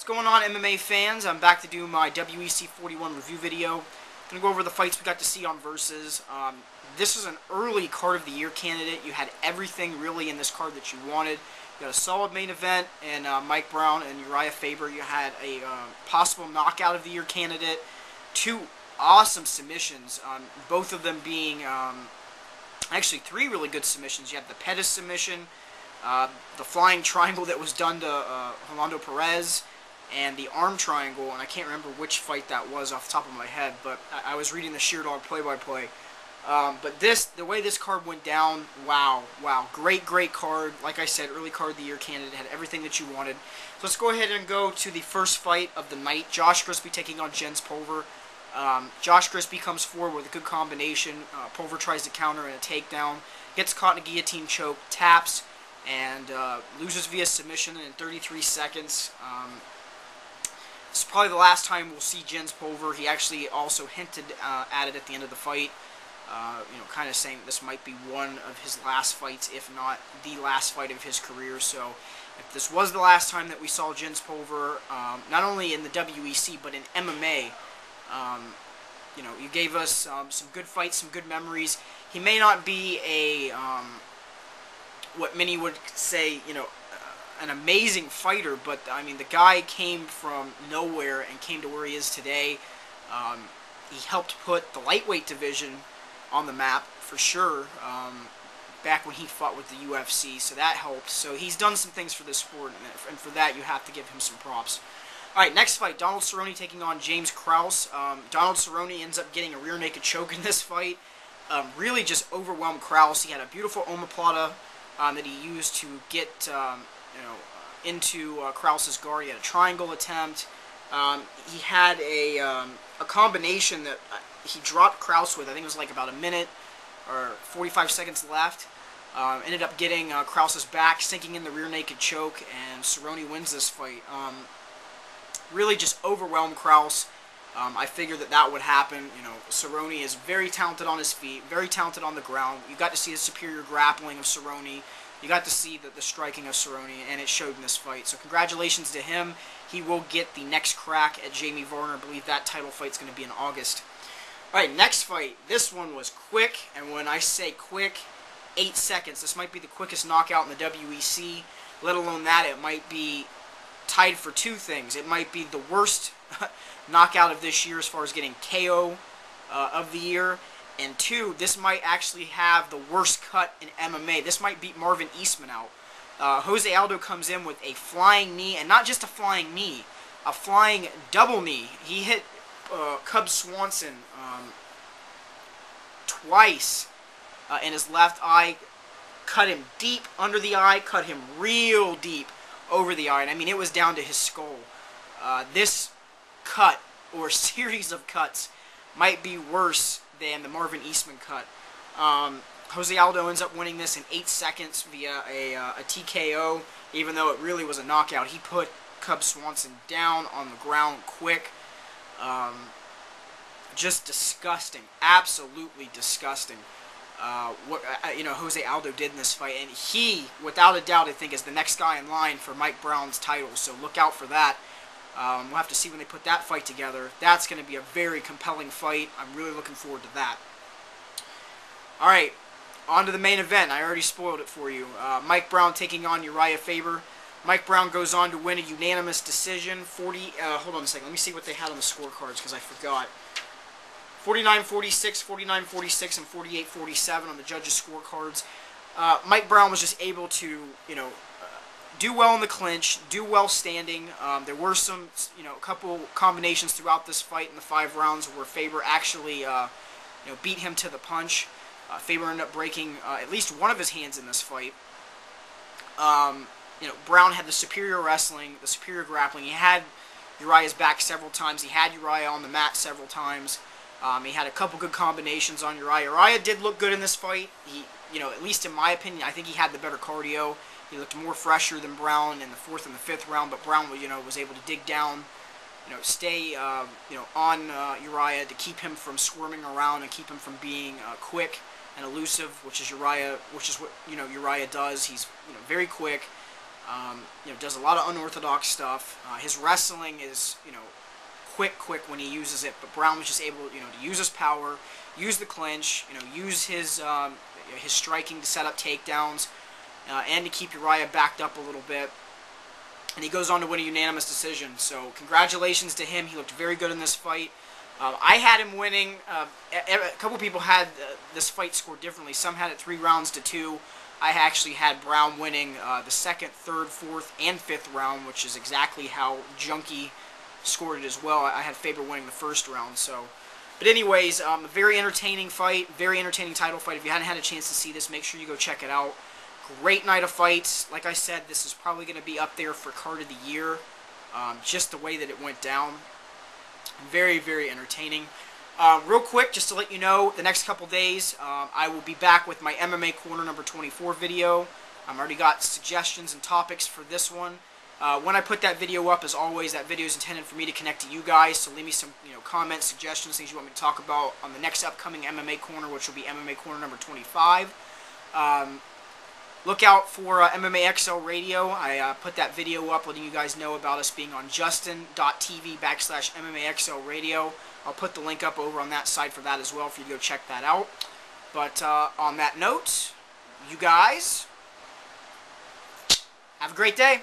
going on, MMA fans? I'm back to do my WEC 41 review video. I'm going to go over the fights we got to see on Versus. This is an early card of the year candidate. You had everything really in this card that you wanted. You got a solid main event in Mike Brown and Uriah Faber. You had a possible knockout of the year candidate. Two awesome submissions, both of them being actually three really good submissions. You had the Pettis submission, the flying triangle that was done to Rolando Perez, and the arm triangle, and I can't remember which fight that was off the top of my head, but I was reading the Sheerdog play-by-play. But the way this card went down, wow, great card. Like I said, early card of the year candidate, had everything that you wanted. So let's go ahead and go to the first fight of the night. Josh Crispy taking on Jens Pulver. Josh Crispy comes forward with a good combination. Pulver tries to counter in a takedown, gets caught in a guillotine choke, taps, and loses via submission in 33 seconds. This is probably the last time we'll see Jens Pulver. He actually also hinted at it at the end of the fight, kind of saying this might be one of his last fights, if not the last fight of his career. So if this was the last time that we saw Jens Pulver, not only in the WEC, but in MMA, you gave us some good fights, some good memories. He may not be a, what many would say, an amazing fighter, but I mean, the guy came from nowhere and came to where he is today. He helped put the lightweight division on the map for sure, back when he fought with the UFC, so that helped. So he's done some things for this sport, and for that you have to give him some props. Alright, next fight, Donald Cerrone taking on James Krause. Donald Cerrone ends up getting a rear naked choke in this fight. Really just overwhelmed Krause. He had a beautiful omoplata that he used to get into Krause's guard. He had a triangle attempt. He had a combination that he dropped Krause with. I think it was like about a minute or 45 seconds left. Ended up getting Krause's back, sinking in the rear naked choke, and Cerrone wins this fight. Really just overwhelmed Krause. I figured that would happen. Cerrone is very talented on his feet, very talented on the ground. You got to see the superior grappling of Cerrone. You got to see the striking of Cerrone, and it showed in this fight. So congratulations to him. He will get the next crack at Jamie Varner. I believe that title fight's going to be in August. Alright, next fight. This one was quick, and when I say quick, 8 seconds. This might be the quickest knockout in the WEC. Let alone that, it might be tied for two things. It might be the worst knockout of this year as far as getting KO of the year. And two, this might actually have the worst cut in MMA. This might beat Marvin Eastman out. Jose Aldo comes in with a flying knee, and not just a flying knee, a flying double knee. He hit Cub Swanson twice in his left eye, cut him deep under the eye, cut him real deep over the eye, and I mean, it was down to his skull. This cut, or series of cuts, might be worse than the Marvin Eastman cut. Jose Aldo ends up winning this in 8 seconds via a TKO, even though it really was a knockout. He put Cub Swanson down on the ground quick. Just disgusting, absolutely disgusting. What Jose Aldo did in this fight, and he, without a doubt, I think is the next guy in line for Mike Brown's title. So look out for that. We'll have to see when they put that fight together. That's going to be a very compelling fight. I'm really looking forward to that. All right, on to the main event. I already spoiled it for you. Mike Brown taking on Uriah Faber. Mike Brown goes on to win a unanimous decision. Hold on a second. Let me see what they had on the scorecards because I forgot. 49-46, 49-46, and 48-47 on the judges' scorecards. Mike Brown was just able to, do well in the clinch, do well standing. There were some, a couple combinations throughout this fight in the 5 rounds where Faber actually, beat him to the punch. Faber ended up breaking at least one of his hands in this fight. Brown had the superior wrestling, the superior grappling. He had Uriah's back several times. He had Uriah on the mat several times. He had a couple good combinations on Uriah. Uriah did look good in this fight. He, at least in my opinion, I think he had the better cardio. He looked more fresher than Brown in the 4th and the 5th round, but Brown, was able to dig down, stay, on Uriah to keep him from squirming around and keep him from being quick and elusive, which is what Uriah does. He's very quick. Does a lot of unorthodox stuff. His wrestling is, quick when he uses it, but Brown was just able, to use his power, use the clinch, use his striking to set up takedowns, and to keep Uriah backed up a little bit. And he goes on to win a unanimous decision. So congratulations to him. He looked very good in this fight. I had him winning. A couple people had this fight scored differently. Some had it 3 rounds to 2. I actually had Brown winning the 2nd, 3rd, 4th, and 5th round, which is exactly how Junkie scored it as well. I had Faber winning the 1st round. But anyways, a very entertaining fight, very entertaining title fight. If you hadn't had a chance to see this, make sure you go check it out. Great night of fights. Like I said, this is probably going to be up there for card of the year. Just the way that it went down. Very, very entertaining. Real quick, just to let you know, the next couple days, I will be back with my MMA Corner number 24 video. I've already got suggestions and topics for this one. When I put that video up, as always, that video is intended for me to connect to you guys. So leave me some comments, suggestions, things you want me to talk about on the next upcoming MMA Corner, which will be MMA Corner number 25. Look out for MMA XL Radio. I put that video up letting you guys know about us being on justin.tv/MMA XL Radio. I'll put the link up over on that side for that as well for you to go check that out. But on that note, you guys have a great day.